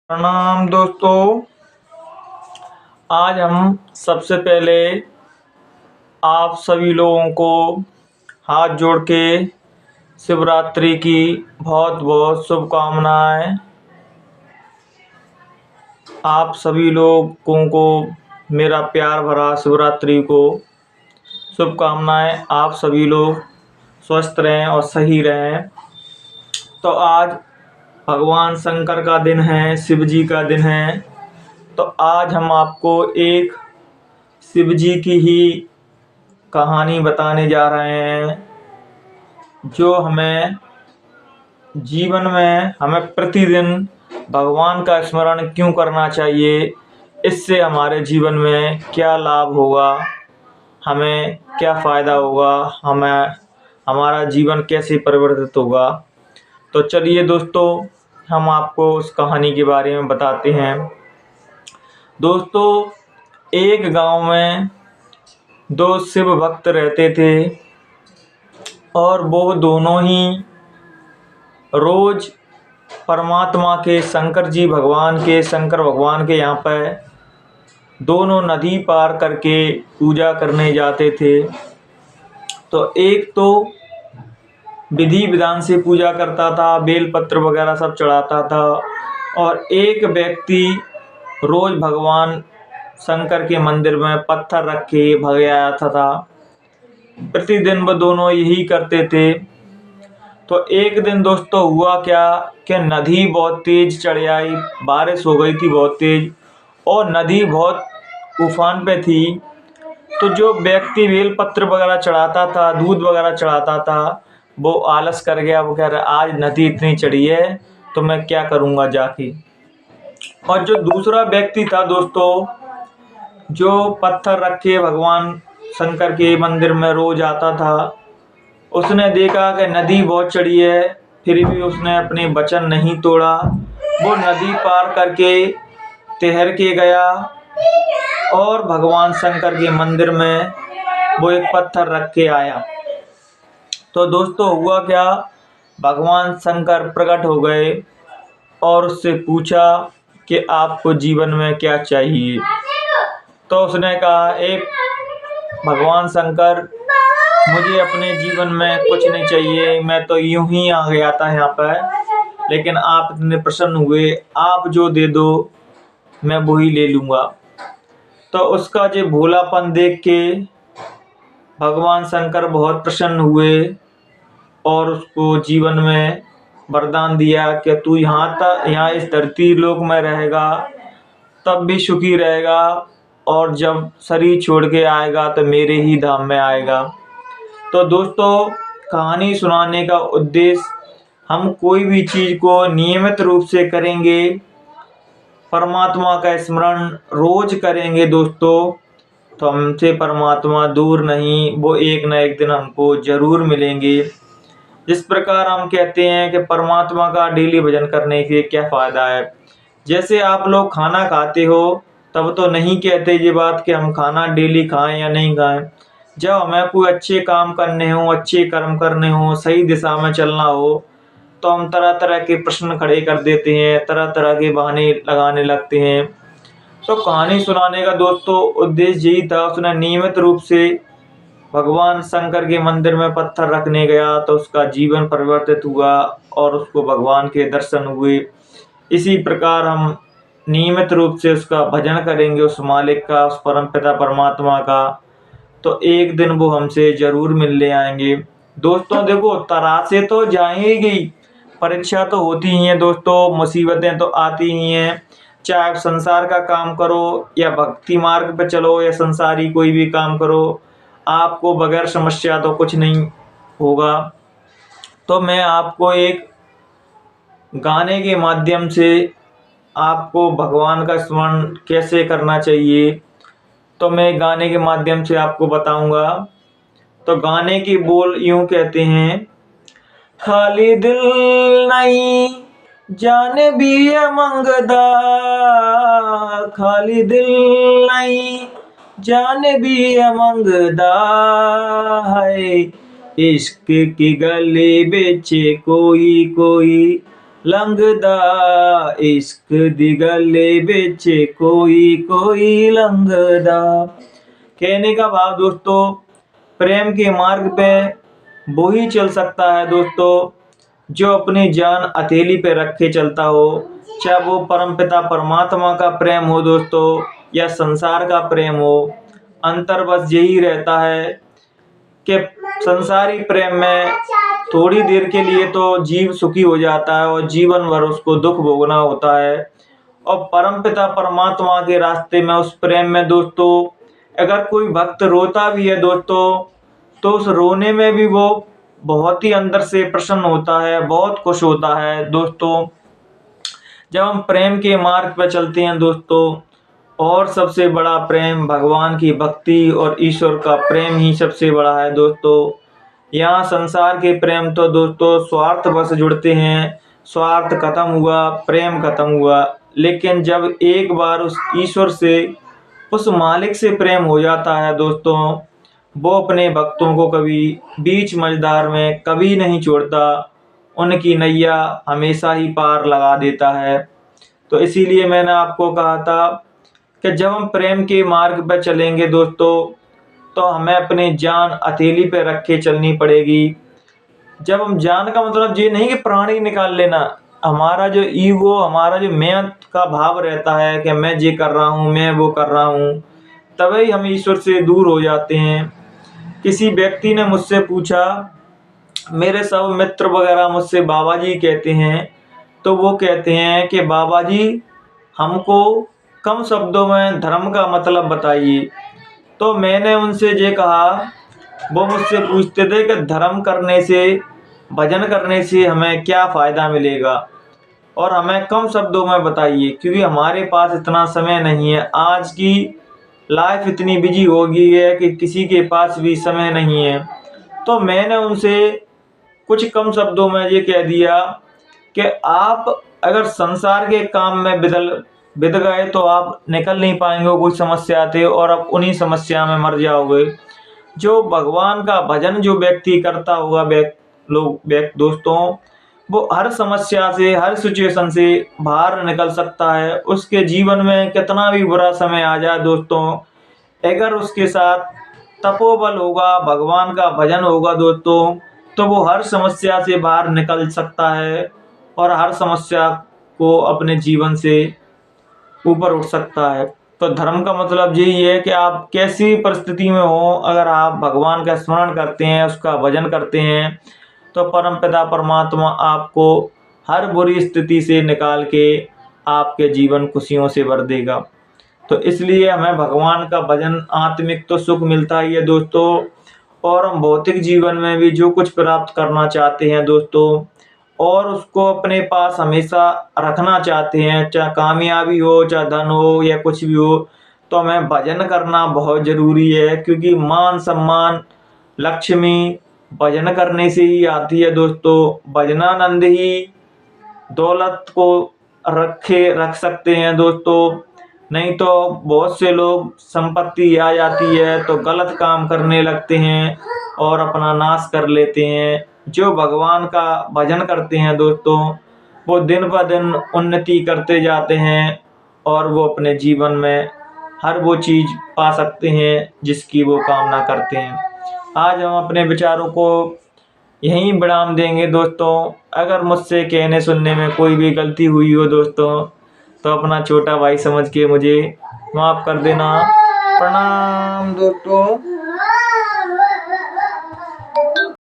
प्रणाम दोस्तों। आज हम सबसे पहले आप सभी लोगों को हाथ जोड़ के शिवरात्रि की बहुत बहुत शुभकामनाएं। आप सभी लोगों को मेरा प्यार भरा शिवरात्रि को शुभकामनाएं। आप सभी लोग स्वस्थ रहें और सही रहें। तो आज भगवान शंकर का दिन है, शिव जी का दिन है। तो आज हम आपको एक शिव जी की ही कहानी बताने जा रहे हैं, जो हमें जीवन में हमें प्रतिदिन भगवान का स्मरण क्यों करना चाहिए, इससे हमारे जीवन में क्या लाभ होगा, हमें क्या फ़ायदा होगा, हमारा जीवन कैसे परिवर्तित होगा। तो चलिए दोस्तों, हम आपको उस कहानी के बारे में बताते हैं। दोस्तों, एक गांव में दो शिव भक्त रहते थे और वो दोनों ही रोज परमात्मा के शंकर भगवान के यहाँ पर दोनों नदी पार करके पूजा करने जाते थे। तो एक तो विधि विधान से पूजा करता था, बेलपत्र वगैरह सब चढ़ाता था, और एक व्यक्ति रोज भगवान शंकर के मंदिर में पत्थर रख के भग आता था। प्रतिदिन वो दोनों यही करते थे। तो एक दिन दोस्तों हुआ क्या कि नदी बहुत तेज चढ़ आई, बारिश हो गई थी बहुत तेज, और नदी बहुत उफान पे थी। तो जो व्यक्ति बेलपत्र वगैरह चढ़ाता था, दूध वगैरह चढ़ाता था, वो आलस कर गया। वो कह रहा आज नदी इतनी चढ़ी है तो मैं क्या करूँगा जाके। और जो दूसरा व्यक्ति था दोस्तों, जो पत्थर रख के भगवान शंकर के मंदिर में रोज आता था, उसने देखा कि नदी बहुत चढ़ी है, फिर भी उसने अपने वचन नहीं तोड़ा। वो नदी पार करके तैर के गया और भगवान शंकर के मंदिर में वो एक पत्थर रख के आया। तो दोस्तों हुआ क्या, भगवान शंकर प्रकट हो गए और उससे पूछा कि आपको जीवन में क्या चाहिए। तो उसने कहा, एक भगवान शंकर, मुझे अपने जीवन में कुछ नहीं चाहिए, मैं तो यूं ही आ गया था यहाँ पर, लेकिन आप इतने प्रसन्न हुए, आप जो दे दो मैं वही ले लूँगा। तो उसका जो भोलापन देख के भगवान शंकर बहुत प्रसन्न हुए और उसको जीवन में वरदान दिया कि तू यहाँ इस धरती लोक में रहेगा तब भी सुखी रहेगा, और जब शरीर छोड़ के आएगा तो मेरे ही धाम में आएगा। तो दोस्तों, कहानी सुनाने का उद्देश्य, हम कोई भी चीज़ को नियमित रूप से करेंगे, परमात्मा का स्मरण रोज करेंगे दोस्तों, तो हमसे परमात्मा दूर नहीं, वो एक न एक दिन हमको जरूर मिलेंगे। जिस प्रकार हम कहते हैं कि परमात्मा का डेली भजन करने से क्या फ़ायदा है। जैसे आप लोग खाना खाते हो तब तो नहीं कहते ये बात कि हम खाना डेली खाएं या नहीं खाएं। जब हमें कोई अच्छे काम करने हो, अच्छे कर्म करने हो, सही दिशा में चलना हो, तो हम तरह तरह के प्रश्न खड़े कर देते हैं, तरह तरह के बहाने लगाने लगते हैं। तो कहानी सुनाने का दोस्तों उद्देश्य यही था। उसने नियमित रूप से भगवान शंकर के मंदिर में पत्थर रखने गया तो उसका जीवन परिवर्तित हुआ और उसको भगवान के दर्शन हुए। इसी प्रकार हम नियमित रूप से उसका भजन करेंगे, उस मालिक का, उस परमपिता परमात्मा का, तो एक दिन वो हमसे जरूर मिलने आएंगे। दोस्तों देखो, तरासे तो जाएंगी, परीक्षा तो होती ही है दोस्तों, मुसीबतें तो आती ही हैं। चाहे आप संसार का काम करो या भक्ति मार्ग पे चलो या संसारी कोई भी काम करो, आपको बगैर समस्या तो कुछ नहीं होगा। तो मैं आपको एक गाने के माध्यम से आपको भगवान का स्मरण कैसे करना चाहिए, तो मैं गाने के माध्यम से आपको बताऊंगा। तो गाने की बोल यूं कहते हैं, खाली दिल नहीं जाने भी है मंगदा, खाली दिल नहीं जाने भी है मंगदा है, इश्क की गली बेचे कोई कोई लंघदा इश्क दी गले बिच कोई कोई लंघदा। कहने का भाव दोस्तों, प्रेम के मार्ग पे वो ही चल सकता है दोस्तों जो अपनी जान हथेली पे रख के चलता हो। चाहे वो परमपिता परमात्मा का प्रेम हो दोस्तों या संसार का प्रेम हो, अंतर बस यही रहता है कि संसारी प्रेम में थोड़ी देर के लिए तो जीव सुखी हो जाता है और जीवन भर उसको दुख भोगना होता है। और परमपिता परमात्मा के रास्ते में, उस प्रेम में दोस्तों, अगर कोई भक्त रोता भी है दोस्तों, तो उस रोने में भी वो बहुत ही अंदर से प्रसन्न होता है, बहुत खुश होता है दोस्तों। जब हम प्रेम के मार्ग पर चलते हैं दोस्तों, और सबसे बड़ा प्रेम भगवान की भक्ति और ईश्वर का प्रेम ही सबसे बड़ा है दोस्तों। यहाँ संसार के प्रेम तो दोस्तों स्वार्थ बस जुड़ते हैं, स्वार्थ खत्म हुआ, प्रेम खत्म हुआ। लेकिन जब एक बार उस ईश्वर से, उस मालिक से प्रेम हो जाता है दोस्तों, वो अपने भक्तों को कभी बीच मझधार में कभी नहीं छोड़ता, उनकी नैया हमेशा ही पार लगा देता है। तो इसीलिए मैंने आपको कहा था कि जब हम प्रेम के मार्ग पर चलेंगे दोस्तों, तो हमें अपनी जान हथेली पे रख के चलनी पड़ेगी। जब हम जान का मतलब ये नहीं कि प्राण ही निकाल लेना, हमारा जो ईगो, हमारा जो मैं का भाव रहता है कि मैं ये कर रहा हूँ, मैं वो कर रहा हूँ, तभी हम ईश्वर से दूर हो जाते हैं। किसी व्यक्ति ने मुझसे पूछा, मेरे सब मित्र वगैरह मुझसे बाबा जी कहते हैं, तो वो कहते हैं कि बाबा जी हमको कम शब्दों में धर्म का मतलब बताइए। तो मैंने उनसे ये कहा, वो मुझसे पूछते थे कि धर्म करने से, भजन करने से हमें क्या फ़ायदा मिलेगा, और हमें कम शब्दों में बताइए, क्योंकि हमारे पास इतना समय नहीं है। आज की लाइफ इतनी बिजी हो गई है कि किसी के पास भी समय नहीं है। तो मैंने उनसे कुछ कम शब्दों में ये कह दिया कि आप अगर संसार के काम में बिद गए तो आप निकल नहीं पाएंगे कोई समस्या से, और आप उन्हीं समस्या में मर जाओगे। जो भगवान का भजन जो व्यक्ति करता होगा दोस्तों, वो हर समस्या से, हर सिचुएशन से बाहर निकल सकता है। उसके जीवन में कितना भी बुरा समय आ जाए दोस्तों, अगर उसके साथ तपोबल होगा, भगवान का भजन होगा दोस्तों, तो वो हर समस्या से बाहर निकल सकता है और हर समस्या को अपने जीवन से ऊपर उठ सकता है। तो धर्म का मतलब यही है कि आप कैसी परिस्थिति में हो, अगर आप भगवान का स्मरण करते हैं, उसका भजन करते हैं, तो परमपिता परमात्मा आपको हर बुरी स्थिति से निकाल के आपके जीवन खुशियों से भर देगा। तो इसलिए हमें भगवान का भजन, आत्मिक तो सुख मिलता ही है दोस्तों, और हम भौतिक जीवन में भी जो कुछ प्राप्त करना चाहते हैं दोस्तों, और उसको अपने पास हमेशा रखना चाहते हैं, चाहे कामयाबी हो, चाहे धन हो या कुछ भी हो, तो हमें भजन करना बहुत ज़रूरी है। क्योंकि मान सम्मान लक्ष्मी भजन करने से ही आती है दोस्तों। भजनानंद ही दौलत को रख सकते हैं दोस्तों। नहीं तो बहुत से लोग संपत्ति आ जाती है तो गलत काम करने लगते हैं और अपना नाश कर लेते हैं। जो भगवान का भजन करते हैं दोस्तों, वो दिन ब दिन उन्नति करते जाते हैं और वो अपने जीवन में हर वो चीज़ पा सकते हैं जिसकी वो कामना करते हैं। आज हम अपने विचारों को यहीं विराम देंगे दोस्तों। अगर मुझसे कहने सुनने में कोई भी गलती हुई हो दोस्तों, तो अपना छोटा भाई समझ के मुझे माफ़ कर देना। प्रणाम दोस्तों।